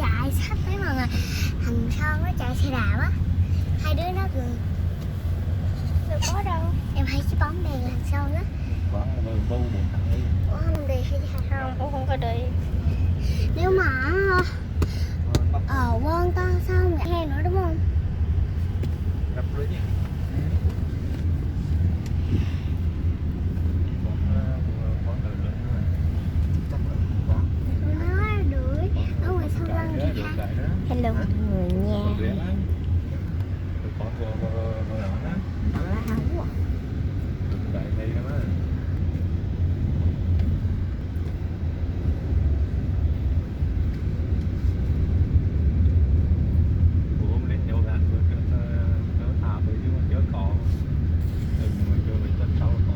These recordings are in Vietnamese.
chạy sắp tới mà thằng Son nó chạy xe đạp á, hai đứa nó cười. Đâu có đâu, em thấy cái bóng đèn thằng Son á. Bóng bâu buồn thằng ấy. Ủa không đi hay Không, cũng không có đi. nếu mà quên con sao không gặp em nữa đúng không? Gặp rồi chứ. Có từ lớn rồi. Chắc là có. Nó đuổi ở ngoài sông Lăng kìa. Hello mọi người nha. Có nó đó. Tại đây đó á. Bố lên nhau bạn nó thả với chứ mà chớ có. Đừng mà cho mình chân sau có.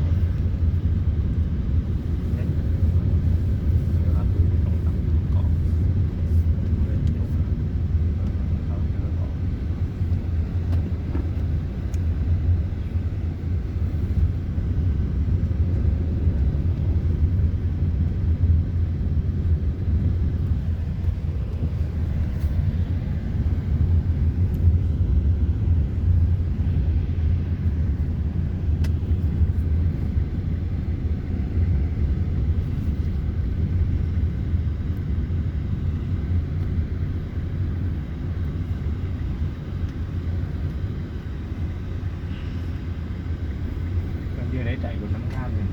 Dưới đấy chạy của 5 cam rồi.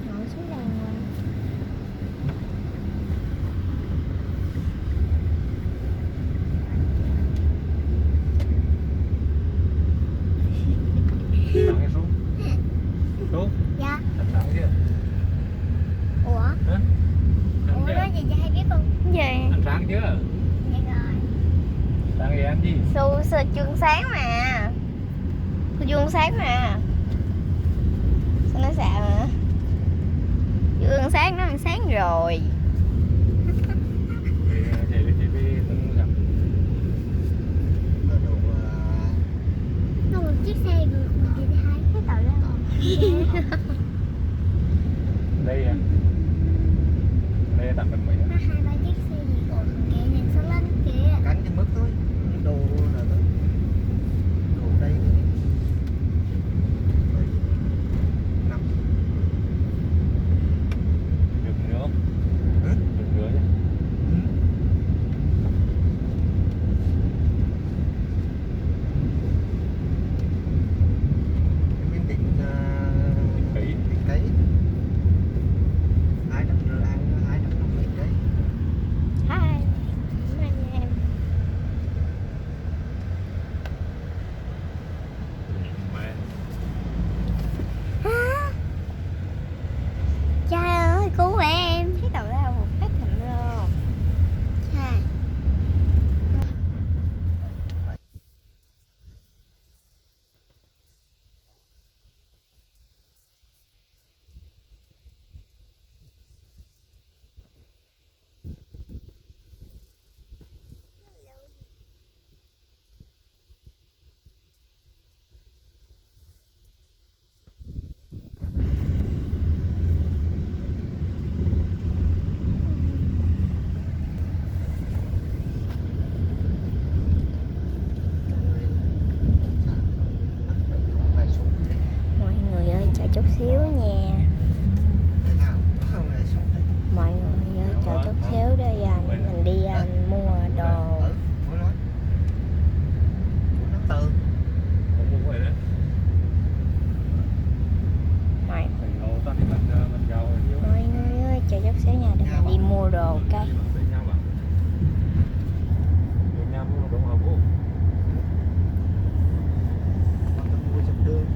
Ngồi xuống đây ngồi. Sáng cái xuống. Xuống. Dạ. Anh sáng chưa? Ủa? Hả? Ủa nói gì cho hay biết không? Gì? Anh sáng chưa? Dạ rồi. Sáng thì ăn gì? Su chương sáng mà. Cô Dương sáng mà. Sao nói xạo hả? Dương sáng nó ăn sáng rồi. Để lên TV từng gặp. Nó một chiếc xe được mình đi hai cái tàu ra. Đây à? Đây tặng mình mấy Nó hai ba chiếc xe gì rồi kệ nhìn sao lên kìa. Cắn cái mức thôi, cái đồ là đồ đây nằm được nữa không? ừ? Được nữa chứ. Ừ. Mình định Kỹ. định cấy 250 cây. Hai. Anh em. Mẹ. Trời ơi cứu em. Thấy tàu lao một phát thành không? Trời. Mọi người ơi chờ chút xíu nha. Thế nào? Không lại xuống đây. Mọi người ơi chờ chút xíu đây mình đi mua đồ. Muốn nói. Muốn nó từ. Không mua vậy đấy. Mọi Mình lâu tao thì mình giàu rồi chứ. mọi người ơi chờ chút xíu nha để mình đi mua đồ cái. Mua chụp đường.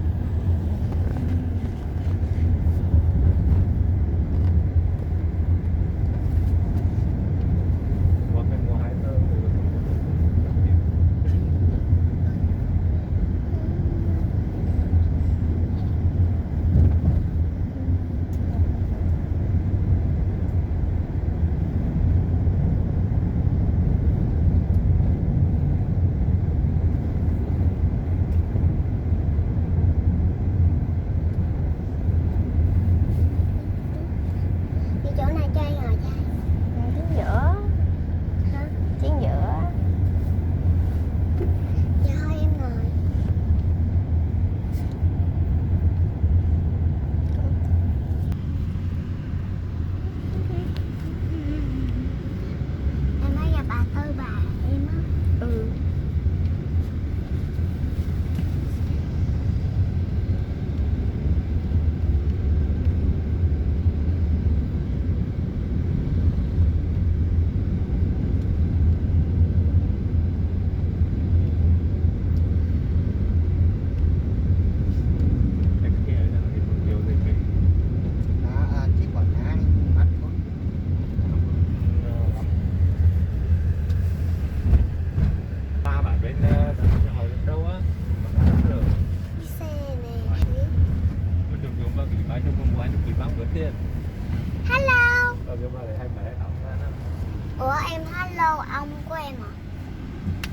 ong của em à?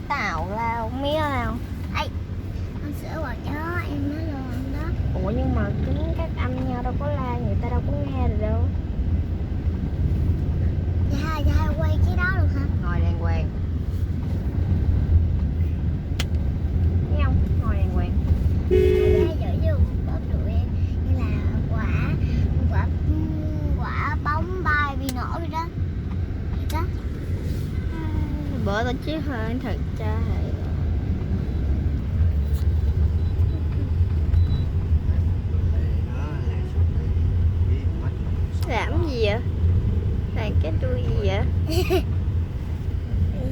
Tàu lao mía nào. Con sữa bò chó em nói luôn đó. Ủa nhưng mà tính các âm nhau đâu có la, người ta đâu có nghe được đâu. Dạ hai quay cái đó luôn hả? Ngồi đàng hoàng. Thấy không? Ngồi đàng hoàng. Dạ giỏi dùng bóp tụi em như là quả bóng bay bị nổ rồi đó. Vậy đó. Bữa tao chiếc hơi thật cha hệ. Làm gì vậy? Làm cái đuôi gì vậy? Cái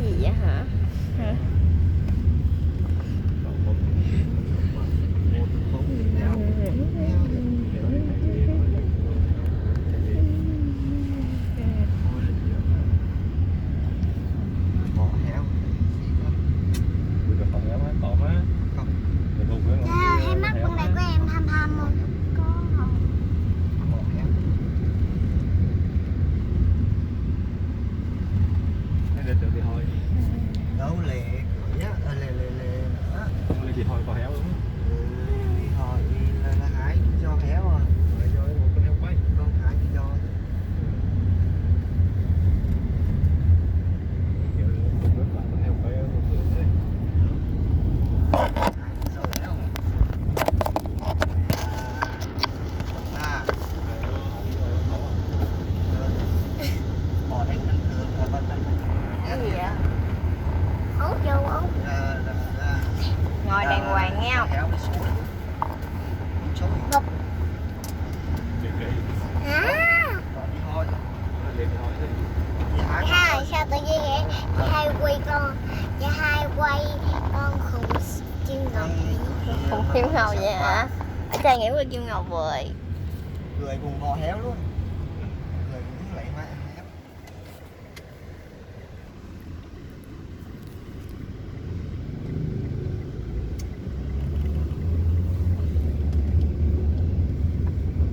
gì vậy hả? Hả? Dạ hay mắt con này của em hâm hâm không? Có không? đâu lệ cưỡi á, lệ nữa. Thì thôi có héo đúng không? Đi hỏi là hái cho héo à, Rồi một con heo quay. con hái cho Kiểu một bước lại con heo quay ở một đường đây. hái cho héo. À, bỏ đánh bình thường là bắt đánh. Cái gì vậy? Út vô út. Ngồi đàng hoàng nghe không? Héo bị xuống. Xuống. Để cái À. Bỏ đi thôi. để hỏi đi. Chị hái Hai sao tự nhiên vậy? Chị hai quay con khủng chim ngọc. Không Kim Ngọc vậy hả? Ở trai nghĩ qua Kim Ngọc rồi. người cùng bò héo luôn. Người cũng lấy hoa héo.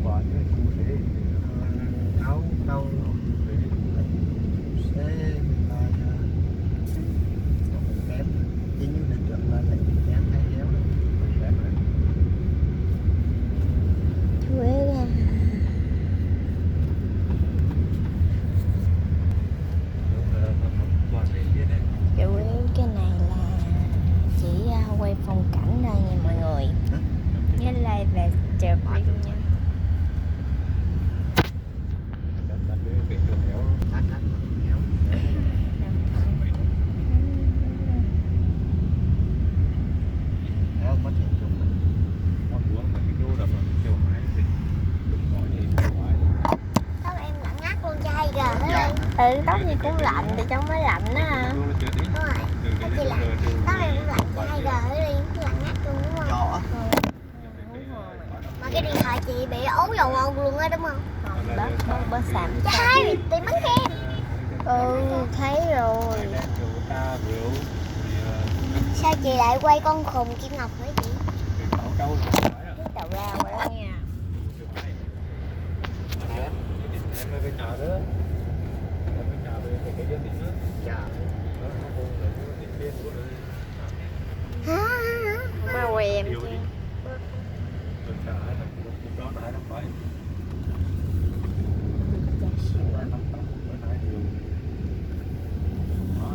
Quả như là chú thế. Đâu đâu xe là kém chỉ như là chuyện là lại kém hay héo đó. Quế ra. Chủ yếu cái này là chỉ quay phong cảnh thôi nha mọi người. Nhớ like và chụp video nha. Đánh héo. Héo mất hiện chung mình. Tóc em lạnh ngắt luôn cho hay gờ hết Dạ. lên. Tóc gì cũng lạnh thì trong máy lạnh đó hả? Đúng rồi. Tóc chị lạnh. Tóc em cũng lạnh cho hay gờ hết lên. Lạnh ngắt luôn đúng không? Nhỏ. Mà cái điện thoại chị bị ố dầu ngon luôn á đúng không? Bớt sạm. Chị hai bị tìm bắn khen. Ừ, thấy rồi. Sao chị lại quay con khùng Kim Ngọc với chị? Cái tàu ra rồi đó nha. Em mới chào đó. Em mới chào về cái giới thiệu đó. Dạ. Đó, nó hôn là cái điện viên của người. Hả? Không ai quay em Điều chứ. đi. Rồi chào hai năm, một đó là hai năm phải. Hai năm tóc, hai điều. Đó.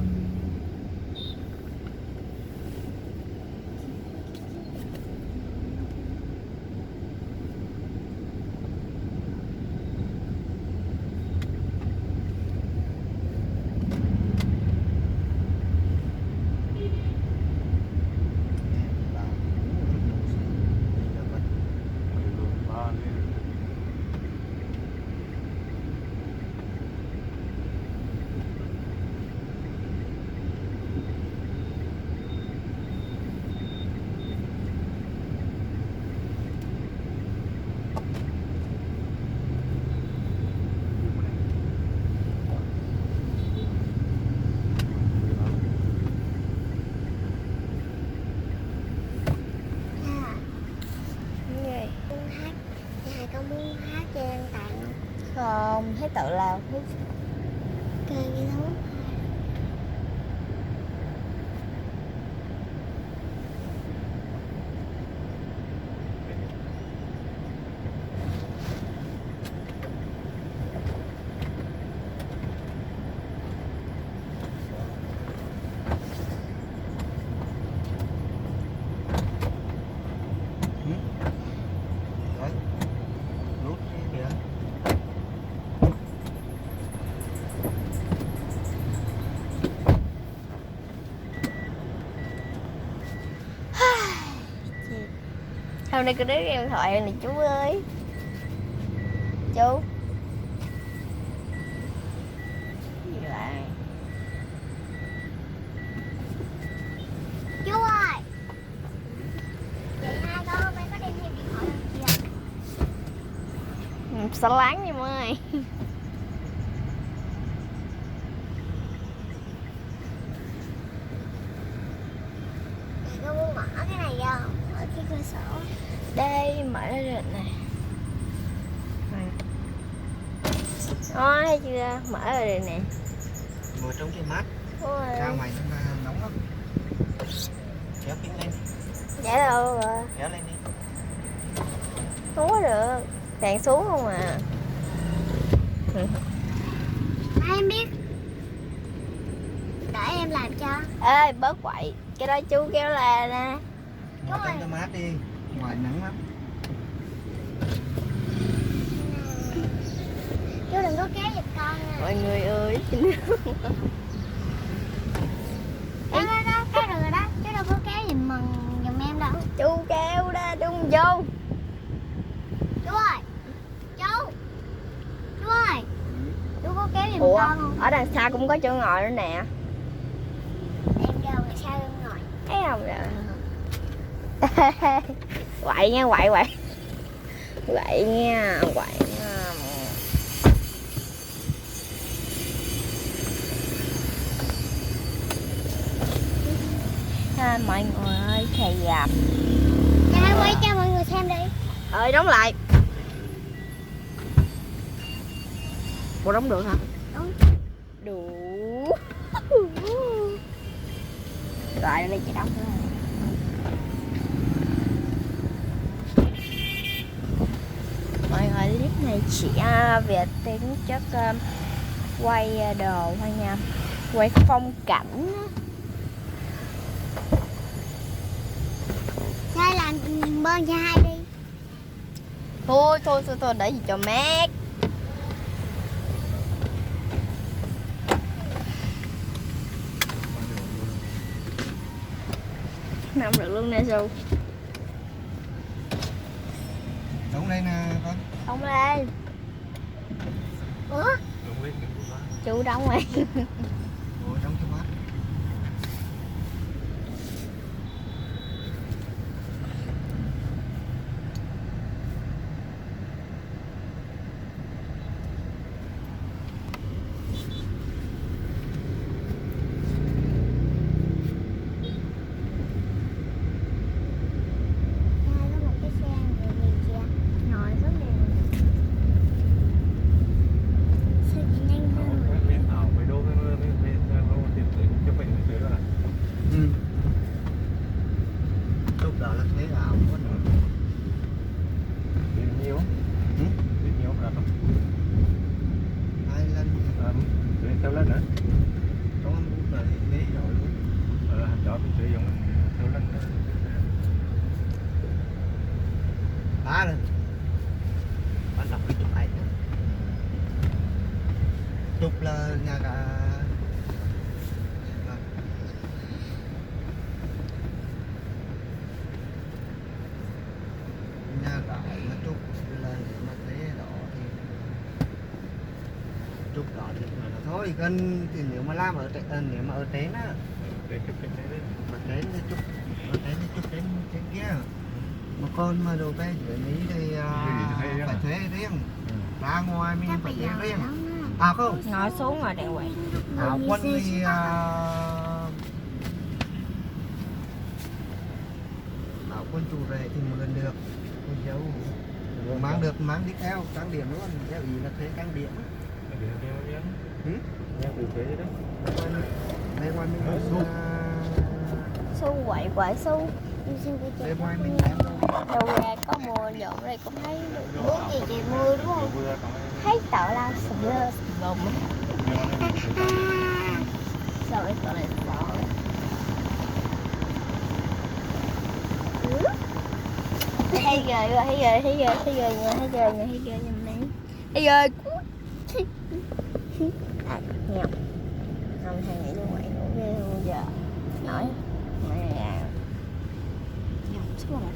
Không, thấy tự làm thấy Kề như thú. hôm nay cứ đứa điện thoại này chú ơi. Chú. Gì vậy? Chú ơi. Vậy hai con hôm nay có đem theo điện thoại không chị ạ? Xả láng em ơi. Chị có muốn mở cái này không? Mở cái cửa sổ. Đây mở ra được này. Đó thấy chưa? Mở ra được nè. Ngồi trong cái mát. Ôi. Ra ngoài nó nóng lắm. Kéo kính lên. Dạ đâu rồi. Kéo lên đi. Không có được. Đèn xuống không à. Em biết. Để em làm cho. Ê bớt quậy. Cái đó chú kéo là nè. Ngồi trong cái mát đi. Ngoài nắng lắm. Chú đừng có kéo giật con nha. Mọi người ơi. Đó, cái rồi đó. Chú đâu có kéo giùm em đâu. Chú kéo ra đúng vô. Chú ơi. Chú. Chú ơi. Chú có kéo giùm Ủa con không? ở đằng xa cũng có chỗ ngồi nữa nè. Em vô rồi sao em ngồi? Thấy không rồi. Quậy nha quậy quậy. Quậy nha quậy nha. À, mọi người ơi thầy gặp. Cho hãy quay cho mọi người xem đi. Ơi đóng lại. Bộ đóng được hả? Đúng. Đủ. Rồi đây chị đóng nữa. Mọi người clip này chị Việt tính chất quay đồ thôi nha, quay phong cảnh. Đây làm bơn cho hai đi. Thôi để gì cho mát. Nằm được luôn nè Su. Đóng đây nè con. Đóng lên. Ủa? Đúng biết những cái đó. Chú đóng rồi. Ngồi trong cái mát. Đây có một cái xe người gì chị ạ? Ngồi rất đẹp. Sao chị nhanh hơn rồi? Bên ảo mấy đô bên lô tiền tử cho mình tới là Ừ. Lúc đó là thế ảo quá nữa. tiền nhiều. Ừ. Tiền nhiều là không. 2 lần. Lên theo lần nữa. Trong ăn bút là thế rồi luôn. Đó mình sử dụng theo lần. 3 lần. Bạn đọc cái chụp ảnh đó. Chụp là nhà cả. Nhà cả mà chụp là nếu mà thế đó thì chụp đó thì là thôi cần thì nếu mà làm ở nếu mà ở trên á Để chụp cái đấy. mà trên thì chụp ở trên thì chụp trên kia mà con mà đồ về dưới Mỹ thì phải thuê riêng ra ngoài mình Chắc phải bây thuê giờ riêng lắm à không Ngồi xuống rồi đèn quậy. áo quân thì áo quân chủ về thì mượn được con dấu mang được mang đi theo trang điểm luôn theo ý là thuê trang điểm á. Ừ? Nhau từ thuế đó. Đây ngoài mình Su quậy quậy Su. Em xin cái chị. đây ngoài mình em Đâu ra có mùa dọn đây cũng thấy được. Muốn gì chị mua đúng không? Vừa có Thấy tợ la sờ bùm. Sao lại tợ lại sợ. Thấy ghê rồi, thấy ghê nha, thấy ghê giùm đi. Thấy ghê. À, nhầm. Không thằng nghĩ luôn vậy, ngủ ghê luôn giờ. Nói. Mẹ à. Nhầm, xuống rồi.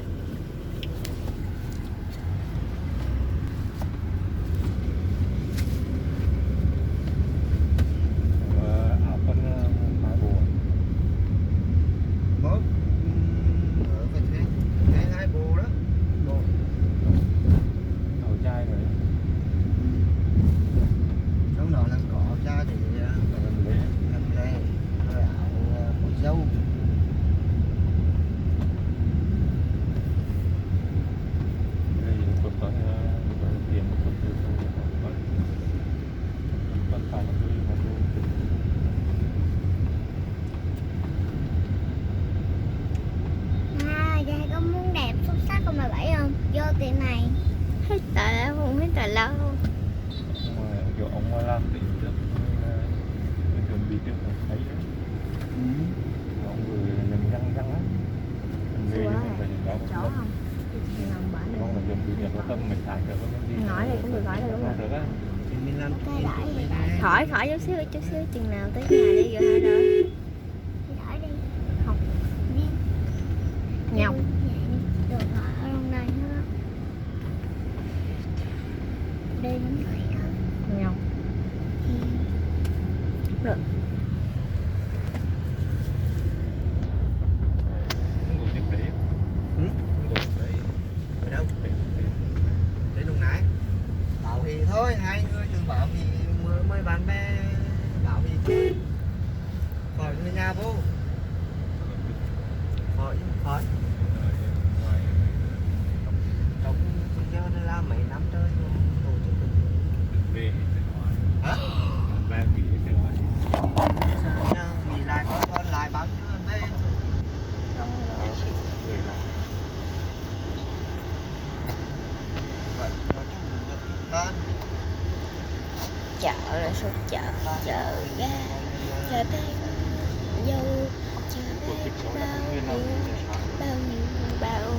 bị được không mình xài được không đi Ngỏi này cũng được, ngỏi này cũng được. được á. thì mình làm Cái đợi thì đợi. Khỏi chút xíu chừng nào tới nhà đi rồi hả đó. Thì đợi đi. Không. Đi. Nhông. Được rồi, ở trong đây nữa. Đi đến rồi đó. Nhông. Được. Không ngủ tiếp đấy. Ừ? Không ngủ tiếp đấy. Ở đâu? Đến lúc nãy bảo thì thôi, hai người đừng bảo thì mời bạn bè bảo thì chơi khỏi người nhà vô khỏi trong giờ đây là mấy năm trời rồi tổ chức được. Về phải nói. Hả? Ba nghỉ phải nói. Sao nha, nghỉ lại con lại bao nhiêu lần đây Người là vậy nói chung là được tan Chợ là số chợ ga chợ bán dâu chợ bán bao nhiêu bao